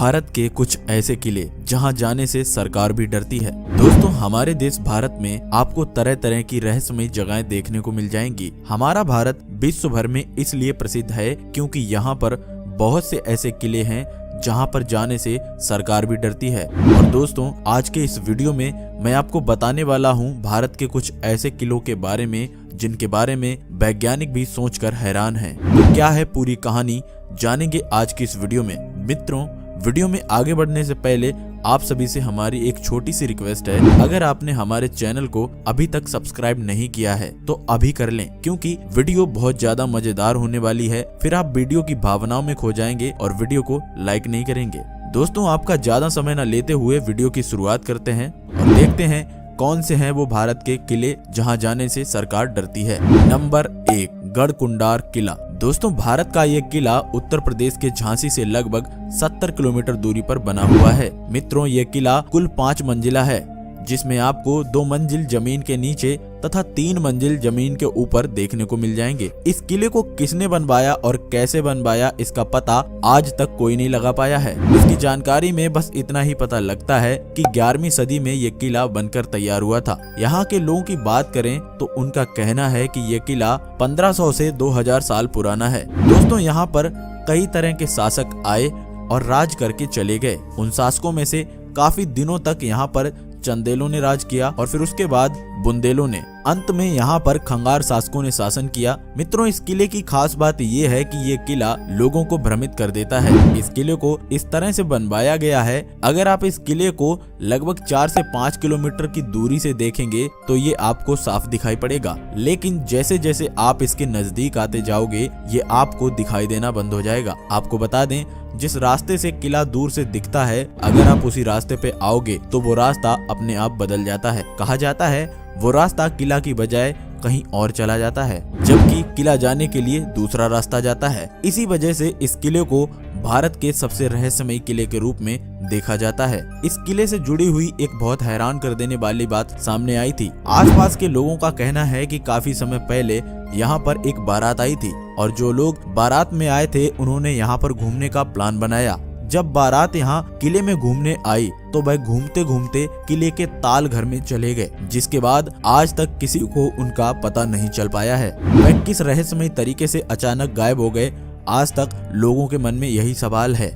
भारत के कुछ ऐसे किले जहां जाने से सरकार भी डरती है। दोस्तों, हमारे देश भारत में आपको तरह तरह की रहस्यमयी जगहें देखने को मिल जाएंगी। हमारा भारत विश्व भर में इसलिए प्रसिद्ध है क्योंकि यहाँ पर बहुत से ऐसे किले हैं जहां पर जाने से सरकार भी डरती है। और दोस्तों, आज के इस वीडियो में मैं आपको बताने वाला हूं भारत के कुछ ऐसे किलों के बारे में जिनके बारे में वैज्ञानिक भी सोचकर हैरान हैं। तो क्या है पूरी कहानी, जानेंगे आज की इस वीडियो में। मित्रों, वीडियो में आगे बढ़ने से पहले आप सभी से हमारी एक छोटी सी रिक्वेस्ट है, अगर आपने हमारे चैनल को अभी तक सब्सक्राइब नहीं किया है तो अभी कर लें, क्योंकि वीडियो बहुत ज्यादा मजेदार होने वाली है। फिर आप वीडियो की भावनाओं में खो जाएंगे और वीडियो को लाइक नहीं करेंगे। दोस्तों, आपका ज्यादा समय न लेते हुए वीडियो की शुरुआत करते हैं और देखते हैं कौन से हैं वो भारत के किले जहां जाने से सरकार डरती है। नंबर 1, गढ़कुंडार किला। दोस्तों, भारत का ये किला उत्तर प्रदेश के झांसी से लगभग 70 किलोमीटर दूरी पर बना हुआ है। मित्रों, ये किला कुल 5 मंजिला है, जिसमें आपको 2 मंजिल जमीन के नीचे तथा 3 मंजिल जमीन के ऊपर देखने को मिल जाएंगे। इस किले को किसने बनवाया और कैसे बनवाया, इसका पता आज तक कोई नहीं लगा पाया है। इसकी जानकारी में बस इतना ही पता लगता है कि 11वीं सदी में ये किला बनकर तैयार हुआ था। यहाँ के लोगों की बात करें तो उनका कहना है कि ये किला 1500 से 2000 साल पुराना है। दोस्तों, यहाँ पर कई तरह के शासक आए और राज करके चले गए। उन शासकों में से काफी दिनों तक यहाँ पर चंदेलों ने राज किया और फिर उसके बाद बुंदेलों ने। अंत में यहाँ पर खंगार शासकों ने शासन किया। मित्रों, इस किले की खास बात ये है कि ये किला लोगों को भ्रमित कर देता है। इस किले को इस तरह से बनवाया गया है, अगर आप इस किले को लगभग 4 से 5 किलोमीटर की दूरी से देखेंगे तो ये आपको साफ दिखाई पड़ेगा, लेकिन जैसे जैसे आप इसके नजदीक आते जाओगे ये आपको दिखाई देना बंद हो जाएगा। आपको बता दें, जिस रास्ते से किला दूर से दिखता है, अगर आप उसी रास्ते पे आओगे तो वो रास्ता अपने आप बदल जाता है। कहा जाता है वो रास्ता किला की बजाय कहीं और चला जाता है, जबकि किला जाने के लिए दूसरा रास्ता जाता है। इसी वजह से इस किले को भारत के सबसे रहस्यमयी किले के रूप में देखा जाता है। इस किले से जुड़ी हुई एक बहुत हैरान कर देने वाली बात सामने आई थी। आसपास के लोगों का कहना है कि काफी समय पहले यहाँ पर एक बारात आई थी और जो लोग बारात में आए थे उन्होंने यहाँ पर घूमने का प्लान बनाया। जब बारात यहाँ किले में घूमने आई तो वह घूमते घूमते किले के ताल घर में चले गए, जिसके बाद आज तक किसी को उनका पता नहीं चल पाया है। वह किस रहस्यमयी तरीके से अचानक गायब हो गए, आज तक लोगों के मन में यही सवाल है।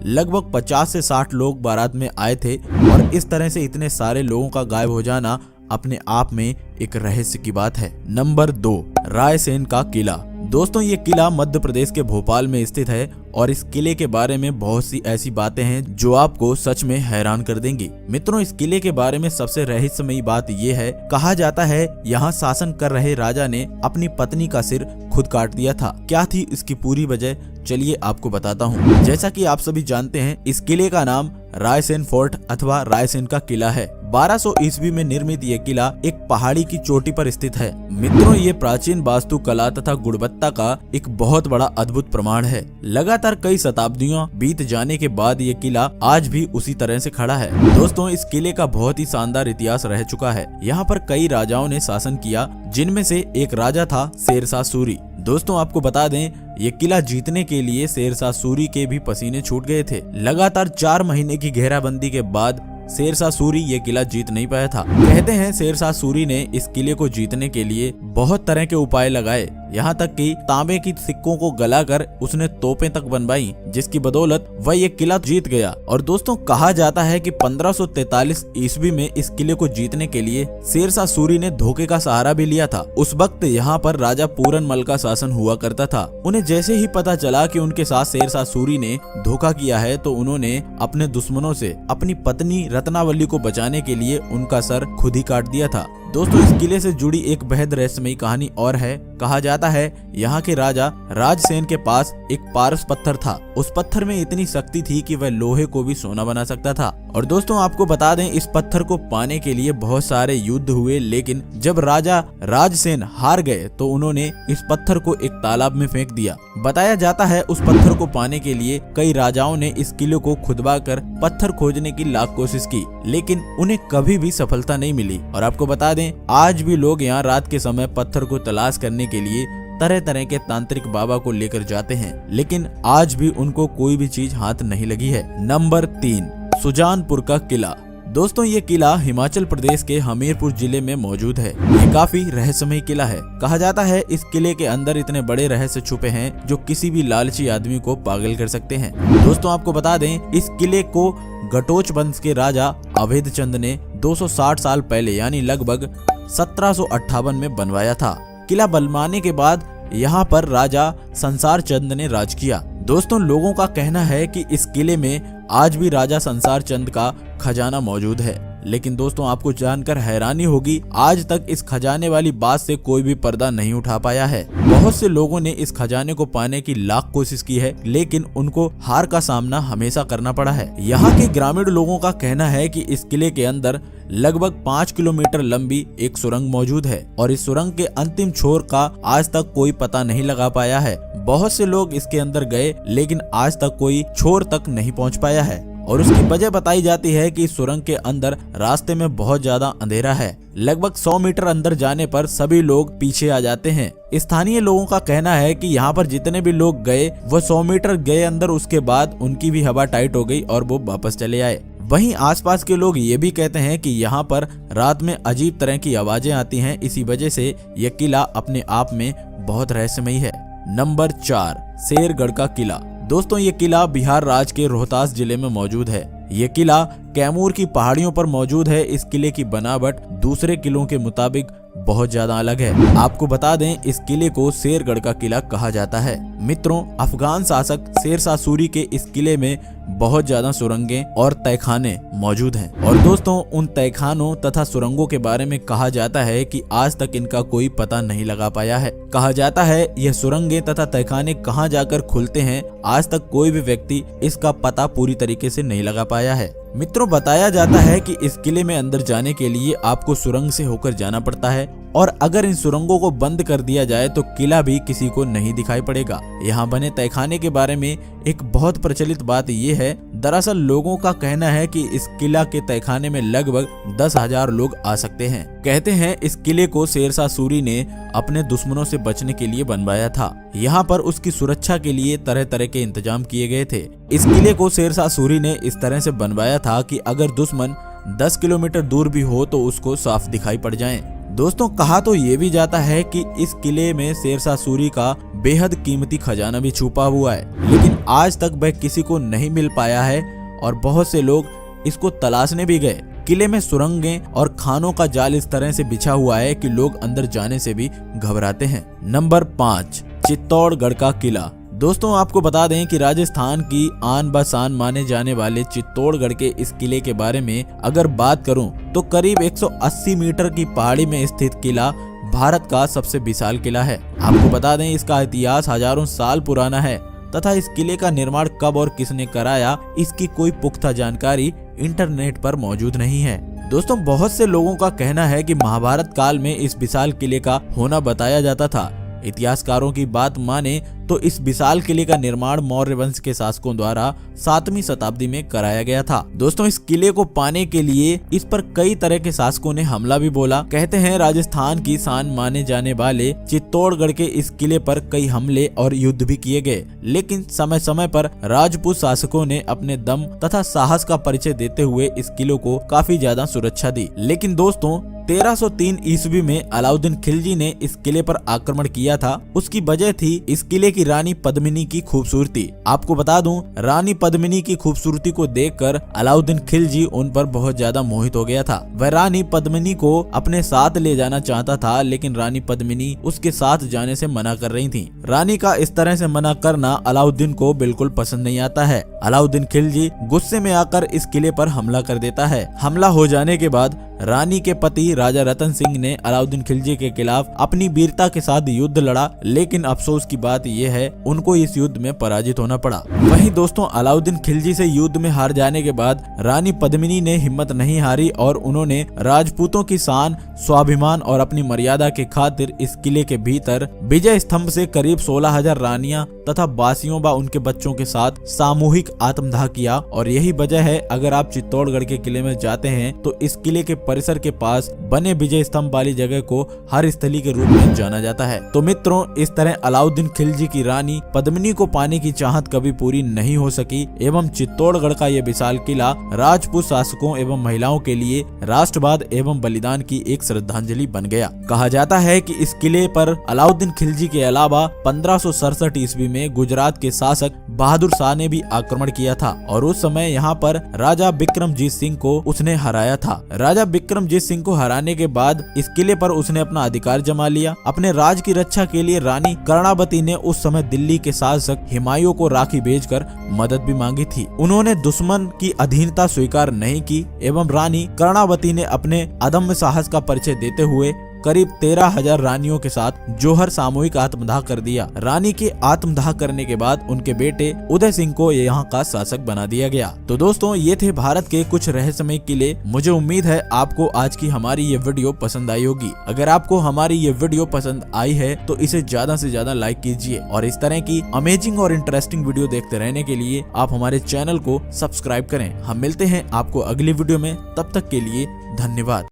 लगभग 50 से 60 लोग बारात में आए थे और इस तरह से इतने सारे लोगों का गायब हो जाना अपने आप में एक रहस्य की बात है। नंबर 2, रायसेन का किला। दोस्तों, ये किला मध्य प्रदेश के भोपाल में स्थित है और इस किले के बारे में बहुत सी ऐसी बातें हैं जो आपको सच में हैरान कर देंगी। मित्रों, इस किले के बारे में सबसे रहस्यमयी बात ये है, कहा जाता है यहाँ शासन कर रहे राजा ने अपनी पत्नी का सिर खुद काट दिया था। क्या थी इसकी पूरी वजह, चलिए आपको बताता हूँ। जैसा कि आप सभी जानते हैं, इस किले का नाम रायसेन फोर्ट अथवा रायसेन का किला है। 1200 ईस्वी में निर्मित ये किला एक पहाड़ी की चोटी पर स्थित है। मित्रों, ये प्राचीन वास्तु कला तथा गुणवत्ता का एक बहुत बड़ा अद्भुत प्रमाण है। लगातार कई शताब्दियों बीत जाने के बाद ये किला आज भी उसी तरह से खड़ा है। दोस्तों, इस किले का बहुत ही शानदार इतिहास रह चुका है। यहाँ पर कई राजाओं ने शासन किया, जिनमें से एक राजा था शेरशाह सूरी। दोस्तों, आपको बता दें, ये किला जीतने के लिए शेरशाह सूरी के भी पसीने छूट गए थे। लगातार 4 महीने की घेराबंदी के बाद शेरशाह सूरी ये किला जीत नहीं पाया था। कहते हैं शेरशाह सूरी ने इस किले को जीतने के लिए बहुत तरह के उपाय लगाए, यहाँ तक कि तांबे की सिक्कों को गलाकर उसने तोपें तक बनवाई, जिसकी बदौलत वह ये किला जीत गया। और दोस्तों, कहा जाता है कि 1543 ईस्वी में इस किले को जीतने के लिए शेरशाह सूरी ने धोखे का सहारा भी लिया था। उस वक्त यहाँ पर राजा पूरनमल का शासन हुआ करता था। उन्हें जैसे ही पता चला कि उनके साथ शेरशाह सूरी ने धोखा किया है तो उन्होंने अपने दुश्मनों से अपनी पत्नी रत्नावली को बचाने के लिए उनका सर खुद ही काट दिया था। दोस्तों, इस किले से जुड़ी एक बेहद रहस्यमयी कहानी और है। कहा जाता है यहाँ के राजा राजसेन के पास एक पारस पत्थर था। उस पत्थर में इतनी शक्ति थी कि वह लोहे को भी सोना बना सकता था। और दोस्तों, आपको बता दें, इस पत्थर को पाने के लिए बहुत सारे युद्ध हुए, लेकिन जब राजा राजसेन हार गए तो उन्होंने इस पत्थर को एक तालाब में फेंक दिया। बताया जाता है उस पत्थर को पाने के लिए कई राजाओं ने इस किले को खुदवाकर पत्थर खोजने की लाख कोशिश की, लेकिन उन्हें कभी भी सफलता नहीं मिली। और आपको बता दें, आज भी लोग यहाँ रात के समय पत्थर को तलाश करने के लिए तरह तरह के तांत्रिक बाबा को लेकर जाते हैं, लेकिन आज भी उनको कोई भी चीज हाथ नहीं लगी है। नंबर 3, सुजानपुर का किला। दोस्तों ये किला हिमाचल प्रदेश के हमीरपुर जिले में मौजूद है। ये काफी रहस्यमय किला है। कहा जाता है इस किले के अंदर इतने बड़े रहस्य छुपे हैं जो किसी भी लालची आदमी को पागल कर सकते हैं। दोस्तों आपको बता दें, इस किले को घटोच वंश के राजा अवैध चंद ने 260 साल पहले यानी लगभग 1758 में बनवाया था। किला बनवाने के बाद यहाँ पर राजा संसार चंद ने राज किया। दोस्तों लोगों का कहना है कि इस किले में आज भी राजा संसार चंद का खजाना मौजूद है, लेकिन दोस्तों आपको जानकर हैरानी होगी, आज तक इस खजाने वाली बात से कोई भी पर्दा नहीं उठा पाया है। बहुत से लोगों ने इस खजाने को पाने की लाख कोशिश की है, लेकिन उनको हार का सामना हमेशा करना पड़ा है। यहाँ के ग्रामीण लोगों का कहना है कि इस किले के अंदर लगभग 5 किलोमीटर लंबी एक सुरंग मौजूद है और इस सुरंग के अंतिम छोर का आज तक कोई पता नहीं लगा पाया है। बहुत से लोग इसके अंदर गए, लेकिन आज तक कोई छोर तक नहीं पहुंच पाया है और उसकी वजह बताई जाती है कि सुरंग के अंदर रास्ते में बहुत ज्यादा अंधेरा है। लगभग 100 मीटर अंदर जाने पर सभी लोग पीछे आ जाते हैं। स्थानीय लोगों का कहना है कि यहाँ पर जितने भी लोग गए वो 100 मीटर गए अंदर, उसके बाद उनकी भी हवा टाइट हो गई और वो वापस चले आए। वहीं आसपास के लोग ये भी कहते हैं कि यहाँ पर रात में अजीब तरह की आवाजें आती हैं। इसी वजह से यह किला अपने आप में बहुत रहस्यमयी है। नंबर 4, शेरगढ़ का किला। दोस्तों ये किला बिहार राज्य के रोहतास जिले में मौजूद है। ये किला कैमूर की पहाड़ियों पर मौजूद है। इस किले की बनावट दूसरे किलों के मुताबिक बहुत ज्यादा अलग है। आपको बता दें इस किले को शेरगढ़ का किला कहा जाता है। मित्रों अफगान शासक शेरशाह सूरी के इस किले में बहुत ज्यादा सुरंगें और तहखाने मौजूद हैं और दोस्तों उन तहखानों तथा सुरंगों के बारे में कहा जाता है कि आज तक इनका कोई पता नहीं लगा पाया है। कहा जाता है यह सुरंगें तथा तहखाने कहाँ जाकर खुलते हैं, आज तक कोई भी व्यक्ति इसका पता पूरी तरीके से नहीं लगा पाया है। मित्रों बताया जाता है कि इस किले में अंदर जाने के लिए आपको सुरंग से होकर जाना पड़ता है और अगर इन सुरंगों को बंद कर दिया जाए तो किला भी किसी को नहीं दिखाई पड़ेगा। यहाँ बने तहखाने के बारे में एक बहुत प्रचलित बात ये है, दरअसल लोगों का कहना है कि इस किला के तहखाने में लगभग 10,000 लोग आ सकते हैं। कहते हैं इस किले को शेरशाह सूरी ने अपने दुश्मनों से बचने के लिए बनवाया था। यहाँ पर उसकी सुरक्षा के लिए तरह तरह के इंतजाम किए गए थे। इस किले को शेरशाह सूरी ने इस तरह से बनवाया था कि अगर दुश्मन 10 किलोमीटर दूर भी हो तो उसको साफ दिखाई पड़ जाएं। दोस्तों कहा तो ये भी जाता है कि इस किले में शेरशाह सूरी का बेहद कीमती खजाना भी छुपा हुआ है, लेकिन आज तक वह किसी को नहीं मिल पाया है और बहुत से लोग इसको तलाशने भी गए। किले में सुरंगें और खानों का जाल इस तरह से बिछा हुआ है कि लोग अंदर जाने से भी घबराते हैं। नंबर 5, चित्तौड़गढ़ का किला। दोस्तों आपको बता दें कि राजस्थान की आन बान माने जाने वाले चित्तौड़गढ़ के इस किले के बारे में अगर बात करूं तो करीब 180 मीटर की पहाड़ी में स्थित किला भारत का सबसे विशाल किला है। आपको बता दें इसका इतिहास हजारों साल पुराना है तथा इस किले का निर्माण कब और किसने कराया इसकी कोई पुख्ता जानकारी इंटरनेट पर मौजूद नहीं है। दोस्तों बहुत से लोगों का कहना है कि महाभारत काल में इस विशाल किले का होना बताया जाता था। इतिहासकारों की बात माने तो इस विशाल किले का निर्माण मौर्य वंश के शासकों द्वारा 7वीं शताब्दी में कराया गया था। दोस्तों इस किले को पाने के लिए इस पर कई तरह के शासकों ने हमला भी बोला। कहते हैं राजस्थान की शान माने जाने वाले चित्तौड़गढ़ के इस किले पर कई हमले और युद्ध भी किए गए, लेकिन समय समय पर राजपूत शासकों ने अपने दम तथा साहस का परिचय देते हुए इस किले को काफी ज्यादा सुरक्षा दी। लेकिन दोस्तों 1303 ईस्वी में अलाउद्दीन खिलजी ने इस किले पर आक्रमण किया था। उसकी वजह थी इस किले की रानी पद्मिनी की खूबसूरती। आपको बता दूं रानी पद्मिनी की खूबसूरती को देखकर अलाउद्दीन खिलजी उन पर बहुत ज्यादा मोहित हो गया था। वह रानी पद्मिनी को अपने साथ ले जाना चाहता था, लेकिन रानी पद्मिनी उसके साथ जाने से मना कर रही थी। रानी का इस तरह से मना करना अलाउद्दीन को बिल्कुल पसंद नहीं आता है। अलाउद्दीन खिलजी गुस्से में आकर इस किले पर हमला कर देता है। हमला हो जाने के बाद रानी के पति राजा रतन सिंह ने अलाउद्दीन खिलजी के खिलाफ अपनी वीरता के साथ युद्ध लड़ा, लेकिन अफसोस की बात यह ये है उनको इस युद्ध में पराजित होना पड़ा। वहीं दोस्तों अलाउद्दीन खिलजी से युद्ध में हार जाने के बाद रानी पद्मिनी ने हिम्मत नहीं हारी और उन्होंने राजपूतों की शान, स्वाभिमान और अपनी मर्यादा के खातिर इस किले के भीतर विजय स्तंभ से करीब 16,000 रानियां तथा बासियों व उनके बच्चों के साथ सामूहिक आत्मदाह किया। और यही वजह है अगर आप चित्तौड़गढ़ के किले में जाते हैं तो इस किले के परिसर के पास बने विजय स्तंभ वाली जगह को हर स्थली के रूप में जाना जाता है। तो मित्रों इस तरह अलाउद्दीन खिलजी की रानी पद्मिनी को पाने की चाहत कभी पूरी नहीं हो सकी एवं चित्तौड़गढ़ का ये विशाल किला राजपूत शासकों एवं महिलाओं के लिए राष्ट्रवाद एवं बलिदान की एक श्रद्धांजलि बन गया। कहा जाता है कि इस किले पर अलाउद्दीन खिलजी के अलावा 1567 ईस्वी में गुजरात के शासक बहादुर शाह ने भी आक्रमण किया था और उस समय यहाँ पर राजा बिक्रमजीत सिंह को उसने हराया था। राजा बिक्रमजीत सिंह को हराने के बाद इस किले पर उसने अपना अधिकार जमा लिया। अपने राज की रक्षा के लिए रानी कर्णावती ने उस समय दिल्ली के शासक हुमायूं को राखी भेजकर मदद भी मांगी थी। उन्होंने दुश्मन की अधीनता स्वीकार नहीं की एवं रानी कर्णावती ने अपने अदम्य साहस का परिचय देते हुए करीब 13,000 रानियों के साथ जोहर सामूहिक आत्मदाह कर दिया। रानी के आत्मदाह करने के बाद उनके बेटे उदय सिंह को यहाँ का शासक बना दिया गया। तो दोस्तों ये थे भारत के कुछ रहस्यमय किले। मुझे उम्मीद है आपको आज की हमारी ये वीडियो पसंद आई होगी। अगर आपको हमारी ये वीडियो पसंद आई है तो इसे ज्यादा से ज्यादा लाइक कीजिए और इस तरह की अमेजिंग और इंटरेस्टिंग वीडियो देखते रहने के लिए आप हमारे चैनल को सब्सक्राइब करें। हम मिलते हैं आपको अगली वीडियो में, तब तक के लिए धन्यवाद।